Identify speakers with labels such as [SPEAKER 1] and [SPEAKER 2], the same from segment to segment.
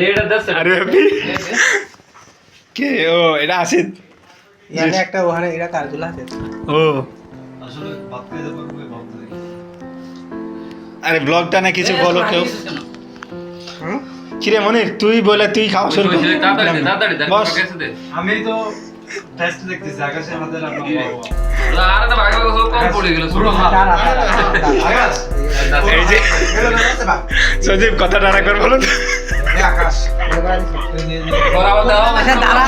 [SPEAKER 1] এটা দস
[SPEAKER 2] আরে ভাবি কে ও এটা আসিত
[SPEAKER 3] ইয়ারে একটা ওখানে এরা কারগুলা আছে
[SPEAKER 2] ও
[SPEAKER 4] আসলে ভাত খেয়ে যাবো খুবই ভালো লাগে।
[SPEAKER 2] আরে ব্লগটা না কিছু বলো কেউ
[SPEAKER 3] হুম
[SPEAKER 2] কিরে মনির তুই বলে তুই খাওয়া শুরু কর
[SPEAKER 1] তাড়াতাড়ি
[SPEAKER 2] বস
[SPEAKER 1] গেছে দে
[SPEAKER 4] আমি তো টেস্ট দেখতেছি আকাশের মধ্যে রান্না বাবা
[SPEAKER 1] আর না ভাগে সব কম পড়ে গেল
[SPEAKER 4] পুরো হাত
[SPEAKER 3] তারা
[SPEAKER 4] আকাশ
[SPEAKER 2] এই যে সজীব কথাটা রাখবার বলো তো।
[SPEAKER 3] আকাশ
[SPEAKER 1] বরাবর দাও
[SPEAKER 3] আচ্ছা, দাঁড়া।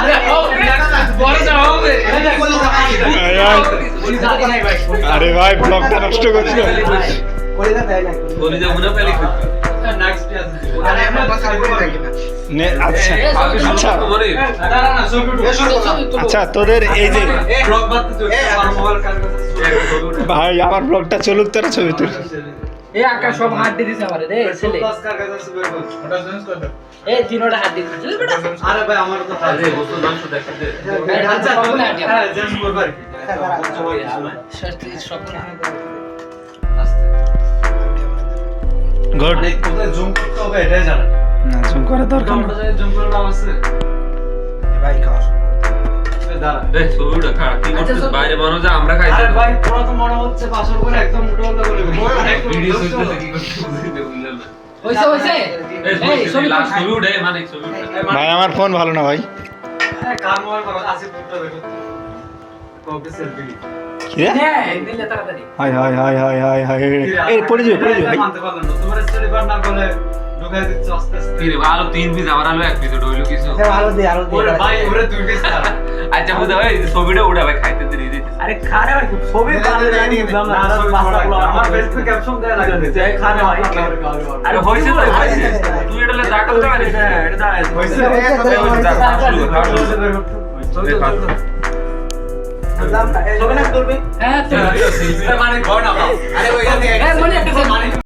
[SPEAKER 1] বড় দাও হবে
[SPEAKER 2] আরে ভাই ব্লগটা নষ্ট করছো
[SPEAKER 3] কলিদা দেয় না
[SPEAKER 1] বলি যা মনে পেলে
[SPEAKER 4] নেক্সট আছে
[SPEAKER 3] আরে আমরা কথা বলি নাকি না
[SPEAKER 2] নে আচ্ছা আচ্ছা
[SPEAKER 1] বলি
[SPEAKER 4] দাঁড়া না ছবি উঠো
[SPEAKER 2] আচ্ছা তোদের এই যে
[SPEAKER 4] ব্লগ বাদ তো আমার মোবাইল কার কাছে
[SPEAKER 2] ভাই আমার ব্লগটা চলুক তোরা ছবি তুল
[SPEAKER 5] এই আকাশ সব হাত দিয়ে দিছে আমারে রে ছেলে
[SPEAKER 4] প্লাস কার কাছে আছে বের কর ওটা চেঞ্জ কর দাও
[SPEAKER 5] এই তিনটা হাত দিয়ে দিছে বেটা
[SPEAKER 4] আরে ভাই আমার তো হাত
[SPEAKER 1] আরে বস্তু মাংস দেখতে দে
[SPEAKER 4] আচ্ছা হ্যাঁ চেঞ্জ করব আর কি
[SPEAKER 5] সব
[SPEAKER 2] গুড
[SPEAKER 4] মানে কোথায় জুম করতে হবে এটাই জানা
[SPEAKER 2] না জুম করার দরকার
[SPEAKER 4] আমরা
[SPEAKER 2] নেই
[SPEAKER 4] জানি জুম করার নাম আছে
[SPEAKER 3] ভাই খাওয়া
[SPEAKER 4] দাঁড়া
[SPEAKER 1] এই ছবিটা খারাপ কি করছিস বাইরে বানো যা আমরা খাইছি
[SPEAKER 4] আরে ভাই পুরো তো মনে হচ্ছে পাশর করে একদম উল্টো করে
[SPEAKER 1] ভিডিও করতেছে কি করছিস বুঝতে বুঝলাম না
[SPEAKER 5] হইছে হইছে
[SPEAKER 1] এই ছবি লাস্ট ছবি উঠে মানে ছবি উঠে
[SPEAKER 2] ভাই আমার ফোন ভালো না ভাই
[SPEAKER 4] কার মোবাইল করো আছে পুরোটা দেখো কপি সেলফি
[SPEAKER 2] কি রে
[SPEAKER 5] নে নিলে তাড়াতাড়ি
[SPEAKER 2] high high high high high high এই পড়ে যাবে ভাই
[SPEAKER 4] মানতে পারলাম না তোমার স্টোরি বার না বলে ঢুকাই দিচ্ছ আস্তে আস্তে
[SPEAKER 1] কি রে ভালো তিন পিস আমার আলো এক পিস হইলো কিছু
[SPEAKER 3] আরো দে আরো
[SPEAKER 4] ওরে
[SPEAKER 3] দে
[SPEAKER 4] ভাই ওরে দুই পিস দাও
[SPEAKER 1] আচ্ছা বুঝা ভাই ছবিটা উঠা ভাই খাইতে দিয়ে দিতে
[SPEAKER 5] আরে খারে ভাই ছবি বানাতে জানি বুঝলাম না
[SPEAKER 4] আমার ফেসবুক ক্যাপশন দেয়া লাগে
[SPEAKER 5] এই খারে ভাই
[SPEAKER 1] আরে হইছে তো হইছে তুই এটা লে দাগ করতে পারিস না এটা দাগ
[SPEAKER 4] হইছে
[SPEAKER 5] হ্যাঁ তো
[SPEAKER 4] মানে ঘর না আরে ওইখানে
[SPEAKER 5] এই মনে একটা